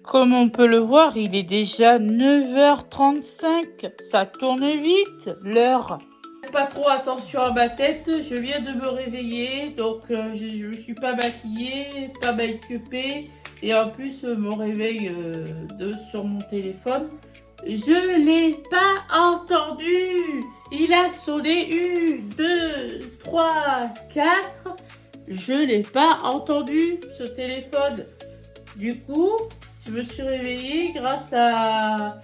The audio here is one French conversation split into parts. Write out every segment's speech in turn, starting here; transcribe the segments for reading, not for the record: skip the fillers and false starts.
Comme on peut le voir, il est déjà 9h35. Ça tourne vite, l'heure. Pas trop attention à ma tête. Je viens de me réveiller. Donc, je ne suis pas maquillée, pas make-upée. Et en plus, mon réveil sur mon téléphone, je l'ai pas entendu. Il a sonné 1, 2, 3, 4. Je l'ai pas entendu, ce téléphone. Du coup, je me suis réveillée grâce à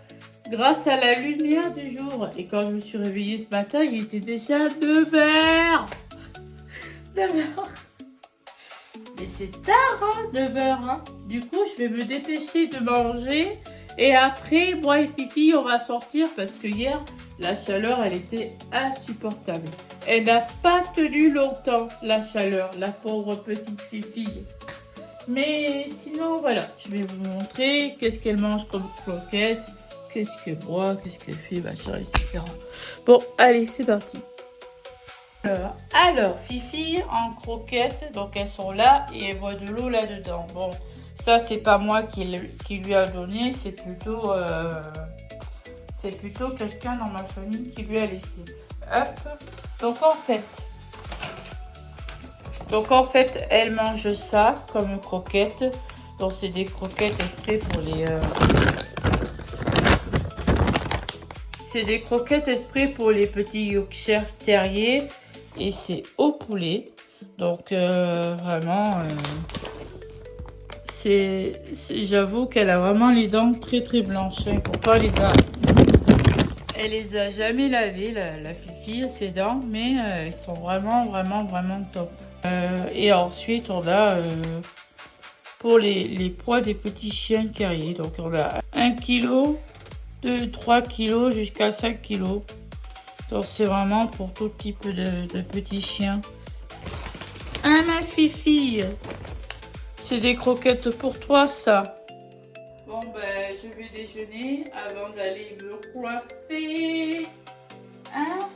la lumière du jour. Et quand je me suis réveillée ce matin, il était déjà 9h. 9h. Mais c'est tard, hein, 9h. Hein. Du coup, je vais me dépêcher de manger. Et après, moi et Fifi, on va sortir parce que hier, la chaleur, elle était insupportable. Elle n'a pas tenu longtemps, la chaleur, la pauvre petite Fifi. Mais sinon, voilà, je vais vous montrer qu'est-ce qu'elle mange comme croquette, qu'est-ce qu'elle boit, qu'est-ce qu'elle fait, machin, etc. Bon, allez, c'est parti. Alors, Fifi en croquette, donc elles sont là et elle boit de l'eau là-dedans. Bon, ça, c'est pas moi qui lui a donné, c'est plutôt quelqu'un dans ma famille qui lui a laissé. Hop, donc en fait, elle mange ça comme croquette. Donc, c'est des croquettes exprès pour les... C'est des croquettes exprès pour les petits Yorkshire terriers. Et c'est au poulet. Donc, vraiment... j'avoue qu'elle a vraiment les dents très très blanches. Et pourtant, elle les a jamais lavées, la Fifi, ses dents. Mais elles sont vraiment, vraiment, vraiment top. Et ensuite, on a pour les poids des petits chiens terriers. Donc, on a 1 kg, 2, 3 kg jusqu'à 5 kg. Donc, c'est vraiment pour tout type de petits chiens. Ah, ma Fifi, c'est des croquettes pour toi, ça. Bon, ben, je vais déjeuner avant d'aller me coiffer. Hein?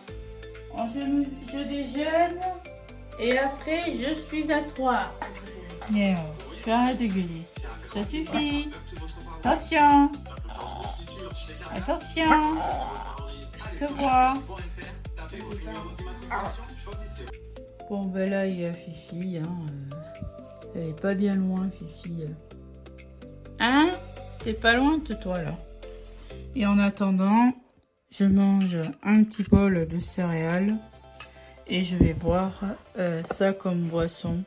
Je déjeune. Et après, je suis à toi. Léo, tu arrêtes de gueuler. Ça suffit. Attention. Attention. Je te vois. Bon, ben là, il y a Fifi. Hein. Elle est pas bien loin, Fifi. Hein? T'es pas loin de toi, là. Et en attendant, je mange un petit bol de céréales. Et je vais boire ça comme boisson.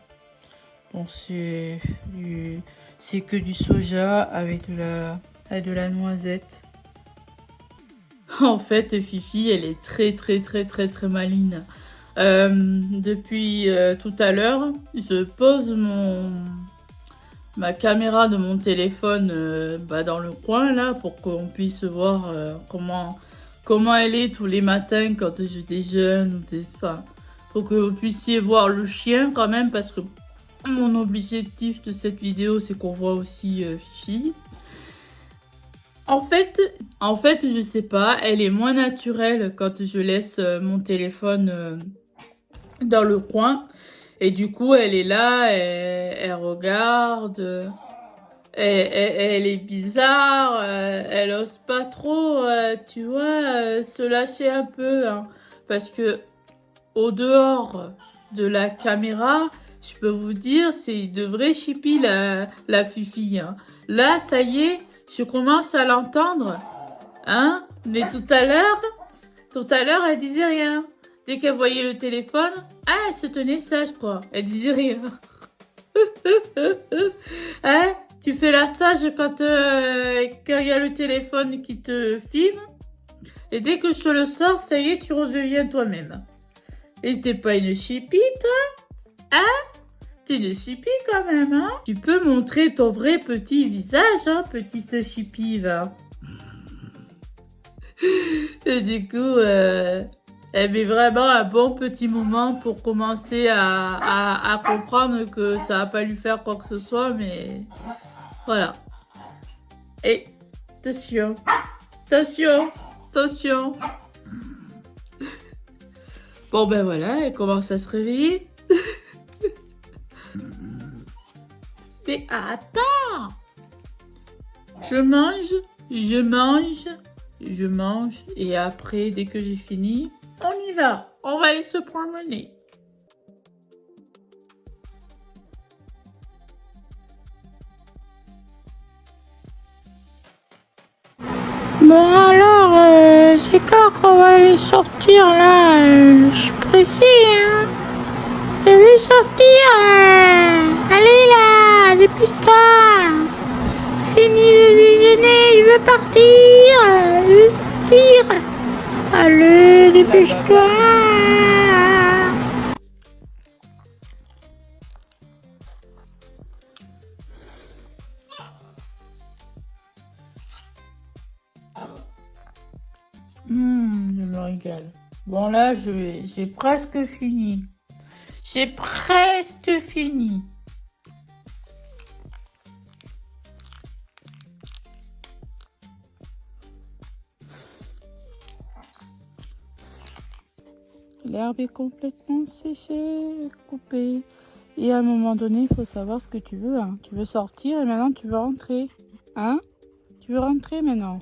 Bon, c'est que du soja avec de la noisette. En fait, Fifi, elle est très très très très très maligne. Depuis tout à l'heure, je pose ma caméra de mon téléphone dans le coin là pour qu'on puisse voir comment elle est tous les matins quand je déjeune. Enfin, faut que vous puissiez voir le chien quand même parce que mon objectif de cette vidéo c'est qu'on voit aussi Fifi. En fait, je sais pas, elle est moins naturelle quand je laisse mon téléphone dans le coin. Et du coup, elle est là, elle regarde, elle est bizarre, elle ose pas trop, tu vois, se lâcher un peu. Hein, parce que au dehors de la caméra, je peux vous dire, c'est de vrais chippies la Fifi. Hein. Là, ça y est, je commence à l'entendre. Hein, mais tout à l'heure, elle disait rien. Dès qu'elle voyait le téléphone, elle se tenait sage, quoi. Elle disait rien. Hein? Tu fais la sage quand il y a le téléphone qui te filme. Et dès que je le sors, ça y est, tu redeviens toi-même. Et t'es pas une chippie, toi? Hein? T'es une chippie quand même, hein? Tu peux montrer ton vrai petit visage, hein, petite chippie, va. Et du coup, elle met vraiment un bon petit moment pour commencer à comprendre que ça va pas lui faire quoi que ce soit, mais voilà. Et attention, attention, attention. Bon ben voilà, elle commence à se réveiller. Mais attends! Je mange, je mange, je mange. Et après, dès que j'ai fini, on y va. On va aller se promener. Bon alors, c'est quand qu'on va aller sortir là? Je suis pressée, hein. Je vais sortir. Allez là, dépêche-toi. Fini le déjeuner, je veux partir. Je veux sortir. Allez, dépêche-toi. Je me régale. Bon là, j'ai presque fini. J'ai presque fini. L'herbe est complètement séchée, coupée. Et à un moment donné, il faut savoir ce que tu veux. Hein. Tu veux sortir et maintenant tu veux rentrer. Hein? Tu veux rentrer maintenant?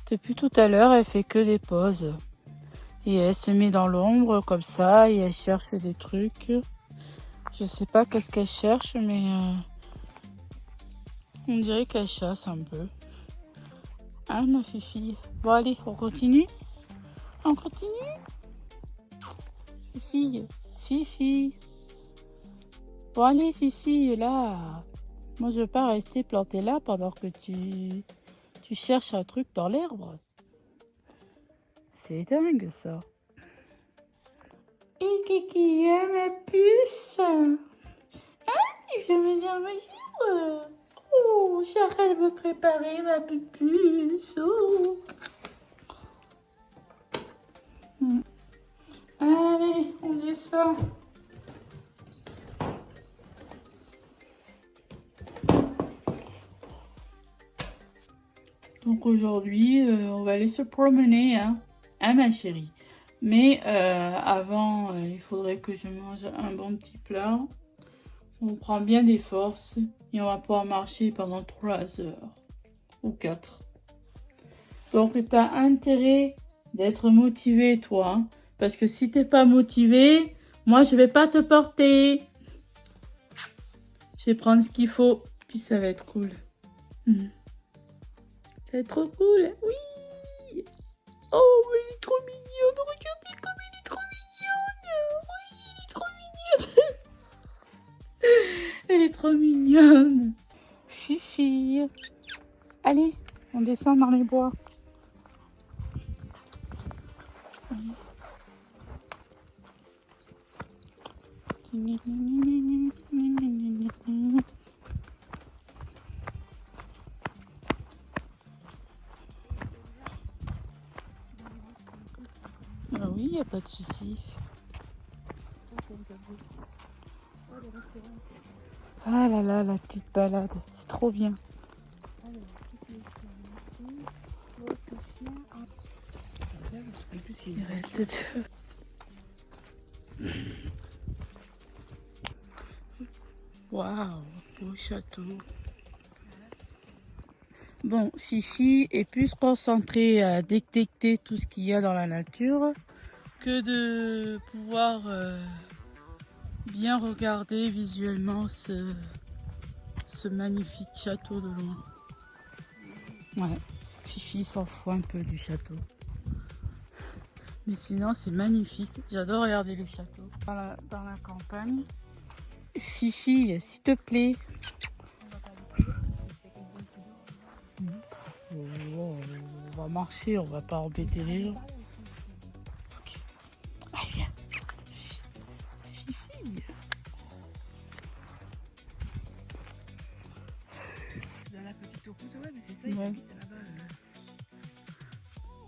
Depuis tout à l'heure, elle fait que des pauses. Et elle se met dans l'ombre comme ça et elle cherche des trucs. Je sais pas qu'est-ce qu'elle cherche, mais on dirait qu'elle chasse un peu. Hein, ma fifi? Bon, allez, on continue? On continue? Fifi, Fifi. Bon, allez, Fifi, là. Moi, je veux pas rester plantée là pendant que tu cherches un truc dans l'herbe. C'est dingue, ça. Et Kiki, hein, ma puce? Hein? Il vient me dire bonjour. Oh, j'arrête de me préparer, ma puce. Oh. Allez, on descend. Donc aujourd'hui, on va aller se promener, hein, ma chérie. Mais avant, il faudrait que je mange un bon petit plat. On prend bien des forces et on va pouvoir marcher pendant 3 heures ou 4. Donc tu as intérêt d'être motivé, toi. Hein, parce que si t'es pas motivé, moi je vais pas te porter. Je vais prendre ce qu'il faut, puis ça va être cool. Ça va être trop cool, oui. Oh, mais elle est trop mignonne, regardez comme elle est trop mignonne. Oui, elle est trop mignonne. Elle est trop mignonne. Fifi. Allez, on descend dans les bois. Ah oui, il n'y a pas de souci. Ah là là, la petite balade, c'est trop bien. Il reste waouh, beau château. Bon, Fifi est plus concentrée à détecter tout ce qu'il y a dans la nature que de pouvoir bien regarder visuellement ce magnifique château de loin. Ouais, Fifi s'en fout un peu du château. Mais sinon, c'est magnifique. J'adore regarder les châteaux dans la campagne. Fifi, s'il te plaît. Oh, on va marcher, on va pas embêter les gens. Okay. Allez, viens. Fifi. C'est dans la petite route, ouais, mais c'est ça, il Ouais. habite là-bas.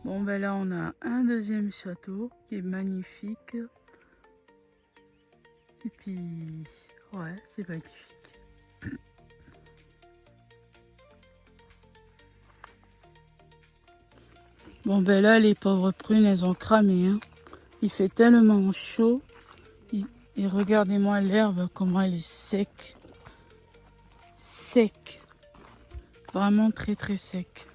Bon, ben là, on a un deuxième château qui est magnifique. Et puis, ouais, c'est magnifique. Bon, ben là, les pauvres prunes, elles ont cramé. Hein. Il fait tellement chaud. Et regardez-moi l'herbe, comment elle est sec. Sec. Vraiment très très sec.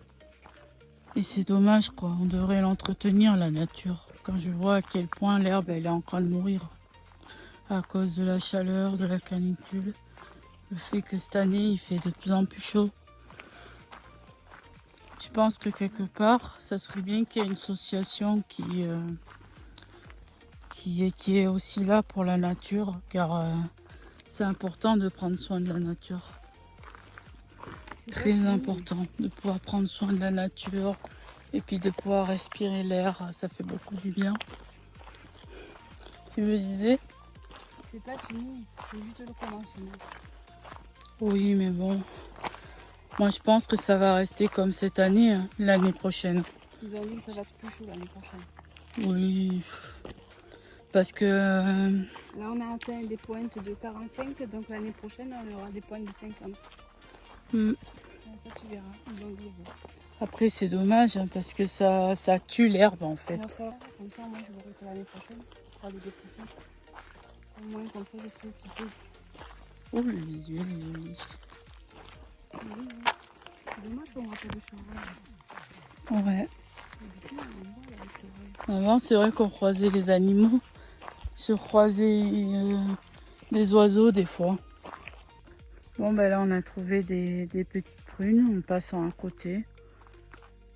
Et c'est dommage quoi, on devrait l'entretenir la nature. Quand je vois à quel point l'herbe elle est en train de mourir. À cause de la chaleur, de la canicule. Le fait que cette année il fait de plus en plus chaud. Je pense que quelque part, ça serait bien qu'il y ait une association qui est aussi là pour la nature, car c'est important de prendre soin de la nature. Très important de pouvoir prendre soin de la nature et puis de pouvoir respirer l'air, ça fait beaucoup du bien. Tu me disais? C'est pas fini, c'est juste le commencement. Oui, mais bon, moi je pense que ça va rester comme cette année, hein, l'année prochaine. Ils ont dit que ça va être plus chaud l'année prochaine. Oui, parce que Là, on a atteint des pointes de 45, donc l'année prochaine, on aura des pointes de 50. Ça, tu verras. Ils vont dire. après c'est dommage hein, parce que ça tue l'herbe en fait. Comme ça, moi, je verrai que l'année prochaine, ce sera l'idée prochaine. Au moins, comme ça, je serai occupée. Oh, le visuel est joli. Oui. C'est dommage qu'on voit pas de chevreuil. Ouais. D'habitude, on voit là, les chevreuils. Avant, c'est vrai qu'on croisait les animaux. Je croisais des oiseaux des fois. Bon, ben là, on a trouvé des petites prunes en passant à côté.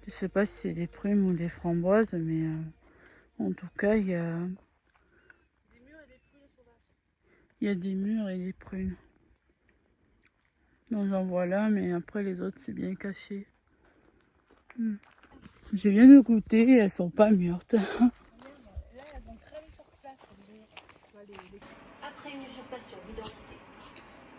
Je sais pas si c'est des prunes ou des framboises, mais en tout cas, il y a des mûres et des prunes. Donc j'en vois là, mais après les autres, c'est bien caché. Je viens de goûter, elles sont pas mûres. Là, elles ont cramé sur place. Après une usurpation d'identité.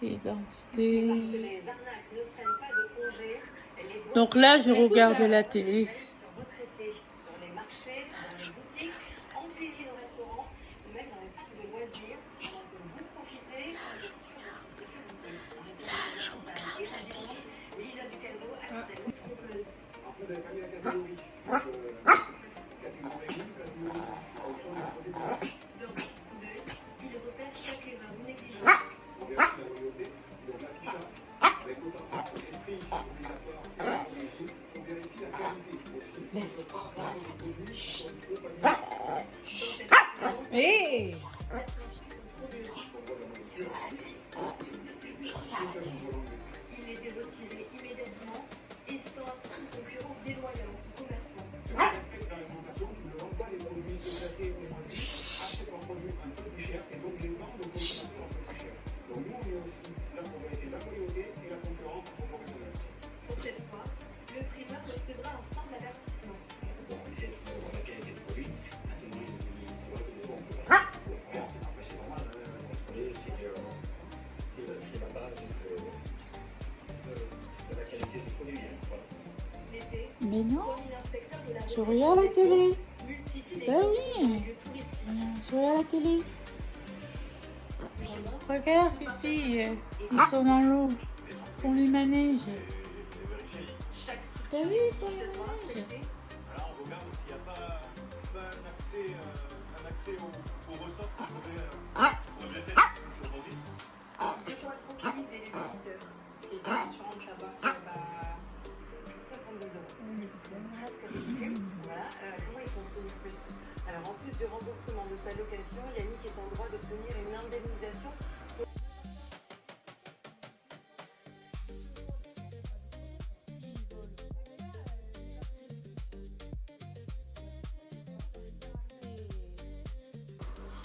Identité. Parce que les arnaques ne prennent pas de congé, les douanes Donc là, je regarde la télé. sont retraités sur les marchés, dans les boutiques, en cuisine au restaurant, ou même dans les parcs de loisirs, pendant que vous profitez d'assurer votre sécurité. En réponse à et rapidement, Lisa Ducaso accède aux trompeuses. Vous n'avez pas mis la catégorie. D'un coup d'œil, il repère chaque erreur ou négligence. Hé! Il était retiré immédiatement, évitant ainsi une concurrence déloyale entre commerçants. Pour cette fois, le primeur recevra un simple avertissement. L'été, Mais non, 3000 inspecteurs de la je regarde la télé. multiplient les Ben contrôles oui. dans les lieux touristiques. Je regarde la télé. Regarde, Fifi, ils sont dans l'eau. Ils font les manèges. Chaque structure Ben oui, est ils font les minutieusement manèges. inspectée. Alors on regarde s'il n'y a pas un accès au ressort pour redresser le rebondis. De quoi tranquilliser les visiteurs. C'est une assurance de savoir que 70 €. Presque ridicule. Voilà. Comment ils font obtenir plus? Alors en plus du remboursement de sa location, Yannick est en droit d'obtenir une indemnisation.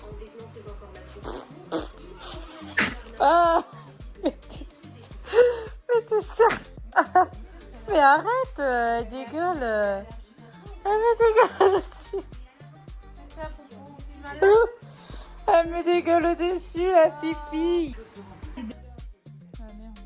En détenant ces informations. Ah, mais t'es sûr? Mais arrête, elle dégueule. Elle me dégueule dessus. Elle me dégueule dessus, la Fifi. Ah merde.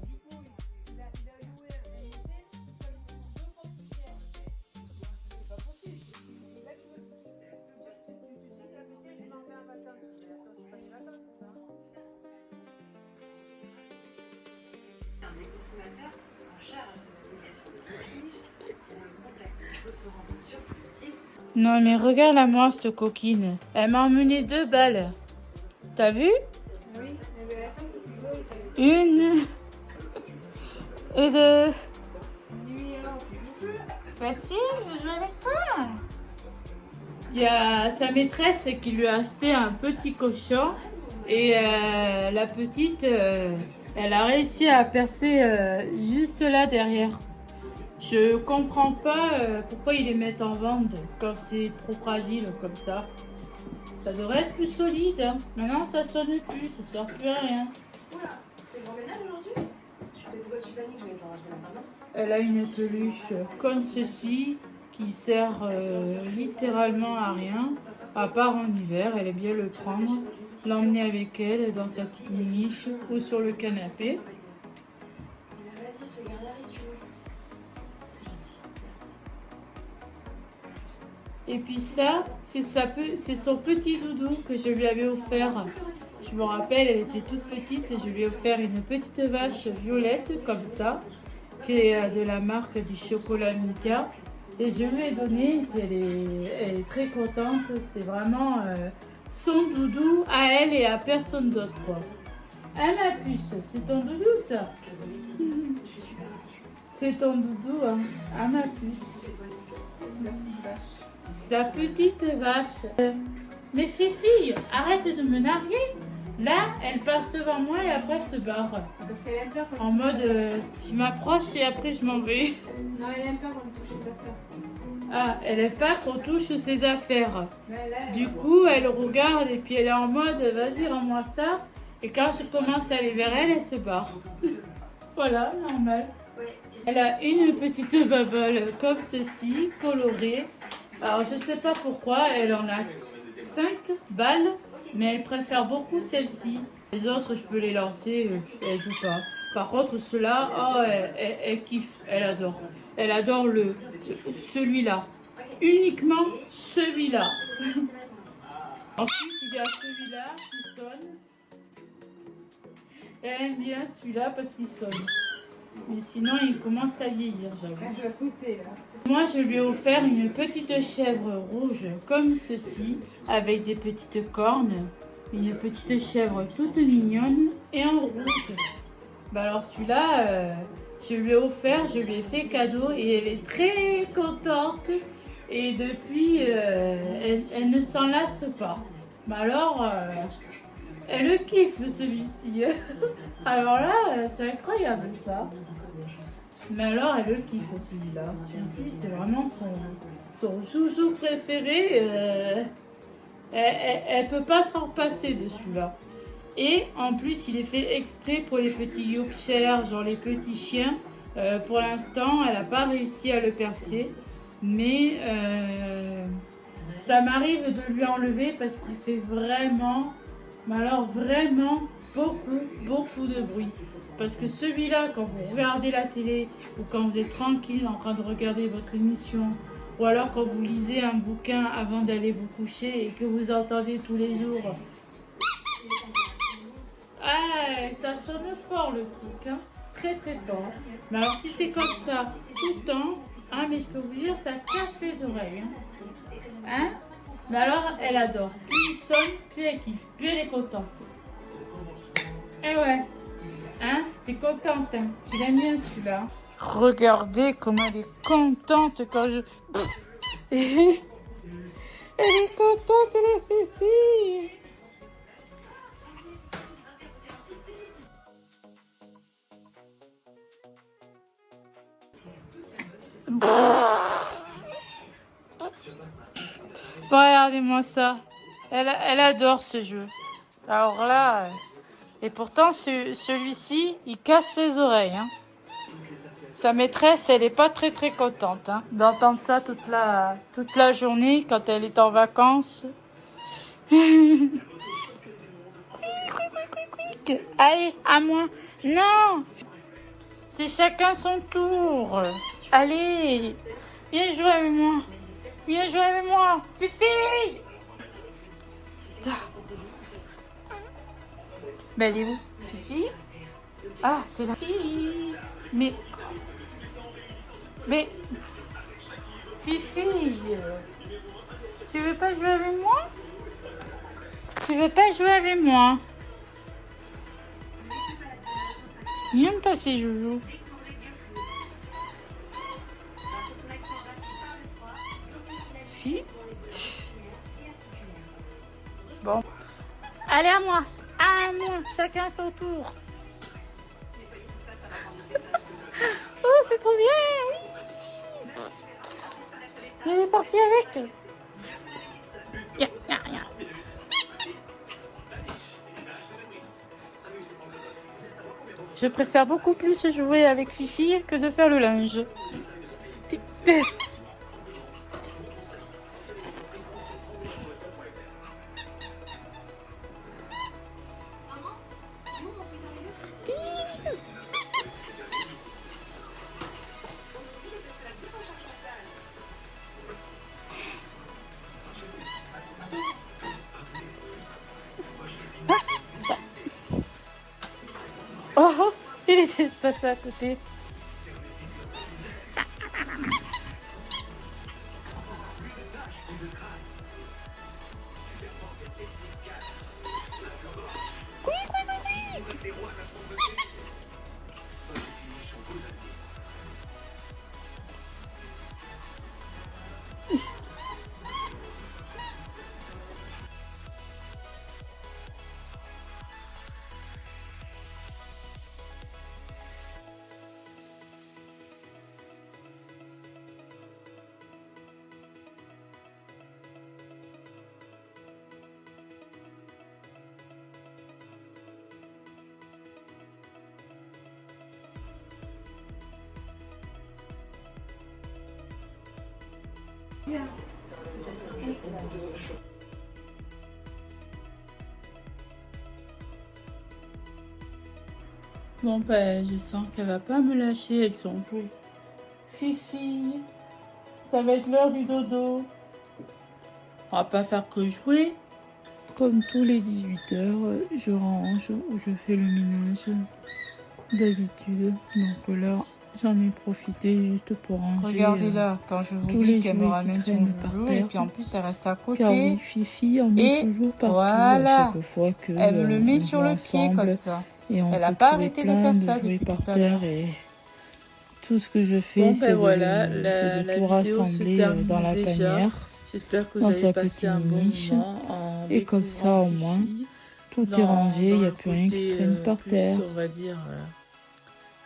Des consommateurs en charge de l'obligation de refuge pour le contact. Il faut se rendre sur ce site. Non mais regarde la moi cette coquine. Elle m'a emmené 2 balles. T'as vu? Oui, mais attends, Une et 2. nuit alors. Bah si, je vais avec ça. Il y a sa maîtresse qui lui a acheté un petit cochon et la petite, elle a réussi à percer juste là derrière. Je comprends pas pourquoi ils les mettent en vente quand c'est trop fragile comme ça. Ça devrait être plus solide. Hein. Maintenant ça sonne plus, ça sert plus à rien. Oula, t'es grand ménage aujourd'hui? Mais pourquoi tu paniques? Je vais t'en racheter la pharmacie. Elle a une peluche comme ceci qui sert littéralement à rien, à part en hiver. Elle aime bien le prendre, l'emmener avec elle dans sa petite niche ou sur le canapé. Vas-y, je te garde la si tu veux. C'est gentil, merci. Et puis ça, c'est son petit doudou que je lui avais offert. Je me rappelle, elle était toute petite et je lui ai offert une petite vache violette comme ça, qui est de la marque du chocolat Milka. Et je lui ai donné, et elle est très contente. C'est vraiment son doudou à elle et à personne d'autre, quoi. Ah ma puce, c'est ton doudou ça? C'est ton doudou, hein? Ah ma puce. Sa petite vache. Mais Fifi, arrête de me narguer. Là, elle passe devant moi et après elle se barre. Parce qu'elle aime peur quand En mode, je m'approche et après je m'en vais. Non, elle aime peur quand on touche ses affaires. Ah, elle aime pas qu'on touche ses affaires. Mais là, Du coup, elle regarde et puis elle est en mode, vas-y, rends-moi ça. Et quand je commence à aller vers elle, elle se barre. Voilà, normal. Elle a une petite bubble comme ceci, colorée. Alors, je sais pas pourquoi, elle en a 5 balles, mais elle préfère beaucoup celle-ci. Les autres, je peux les lancer, elle joue pas. Par contre, ceux-là, oh, elle kiffe, elle adore. Elle adore celui-là. Uniquement celui-là. Ensuite, il y a celui-là qui sonne. Elle aime bien celui-là parce qu'il sonne. Mais sinon, il commence à vieillir, j'avoue. je vais sauter là. Moi, je lui ai offert une petite chèvre rouge comme ceci, avec des petites cornes. Une petite chèvre toute mignonne et en rouge. Bah alors celui-là, je lui ai offert, je lui ai fait cadeau et elle est très contente. Et depuis, elle ne s'en lasse pas. Bah alors, elle le kiffe celui-ci. Alors là, c'est incroyable ça. Mais alors, elle le kiffe celui-là. Celui-ci, c'est vraiment son joujou préféré. Elle peut pas s'en passer de celui-là. Et en plus, il est fait exprès pour les petits Yorkshire, genre les petits chiens. Pour l'instant, elle n'a pas réussi à le percer. Mais ça m'arrive de lui enlever parce qu'il fait vraiment, mais alors vraiment beaucoup de bruit. Parce que celui-là, quand vous regardez la télé ou quand vous êtes tranquille en train de regarder votre émission, ou alors quand vous lisez un bouquin avant d'aller vous coucher et que vous entendez tous les jours. Ah, ça sonne fort le truc, hein. Très fort. Mais alors si c'est comme ça tout le temps, ah mais je peux vous dire, ça casse les oreilles. Hein, mais alors elle adore. Plus il sonne, plus elle kiffe, plus elle est contente. Eh ouais. Hein, t'es contente, hein. Tu l'aimes bien celui-là. Regardez comment elle est contente quand je... Elle est contente, la Fifi. Bon, regardez-moi ça. Elle adore ce jeu. Alors là... Et pourtant, celui-ci, il casse les oreilles. Hein. Sa maîtresse, elle n'est pas très contente hein, d'entendre ça toute la journée quand elle est en vacances. Allez, à moi. Non, c'est chacun son tour. Allez, viens jouer avec moi. Viens jouer avec moi. Fifi. Mais elle est où? Fifi? Ah, t'es là. Fifi. Mais... Fifi. veux pas jouer avec moi? Tu veux pas jouer avec moi? Il aime pas ces joujoux. Si. Bon. Allez, à moi. À moi. Chacun son tour. Oh, c'est trop bien. Oui. Il est parti avec. Viens, viens, viens. Je préfère beaucoup plus jouer avec Fifi que de faire le linge. Oh, il était passé à côté. Bon ben, je sens qu'elle va pas me lâcher avec son jouet. Fifi, ça va être l'heure du dodo. On va pas faire que jouer. Comme tous les 18h, je range ou je fais le ménage d'habitude. Donc là, j'en ai profité juste pour ranger. Regardez là, quand je vous tous dis les qu'elle me jouets qui ramène son traînent par boulot, terre. et puis en plus elle reste à côté. Car oui, Fifi en met Et toujours partout voilà. à chaque fois que Elle me le met on sur joue le pied ensemble. comme ça. Et on Elle a peut pas trouver arrêté de plein faire de ça jouets depuis par tout à terre l'heure. et tout ce que je fais, Bon, c'est ben de, voilà, c'est de la tout vidéo se rassembler termine dans la déjà. panière, J'espère que dans vous sa avez passé petite un bon niche. moment en Et comme ça, au découvrant moins, Fifi tout dans- est rangé, il dans n'y a le plus rien qui côté, traîne par plus, terre. on va dire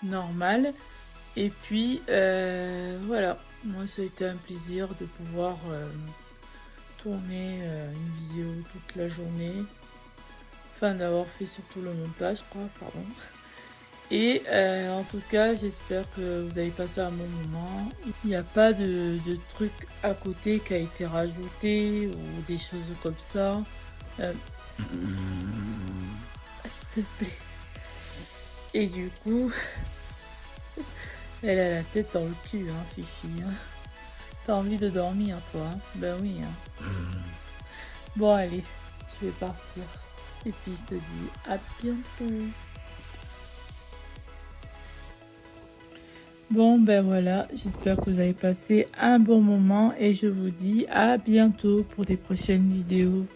normal. Et puis voilà, moi ça a été un plaisir de pouvoir tourner une vidéo toute la journée. Enfin d'avoir fait surtout le montage, je crois, pardon. Et en tout cas, j'espère que vous avez passé un bon moment. Il n'y a pas de truc à côté qui a été rajouté ou des choses comme ça. S'il te plaît. Et du coup, elle a la tête dans le cul, hein, Fifi. Hein. T'as envie de dormir, toi, hein? Ben oui. Hein. Bon, allez, je vais partir. Et puis, je te dis à bientôt. Bon, ben voilà, j'espère que vous avez passé un bon moment et je vous dis à bientôt pour des prochaines vidéos.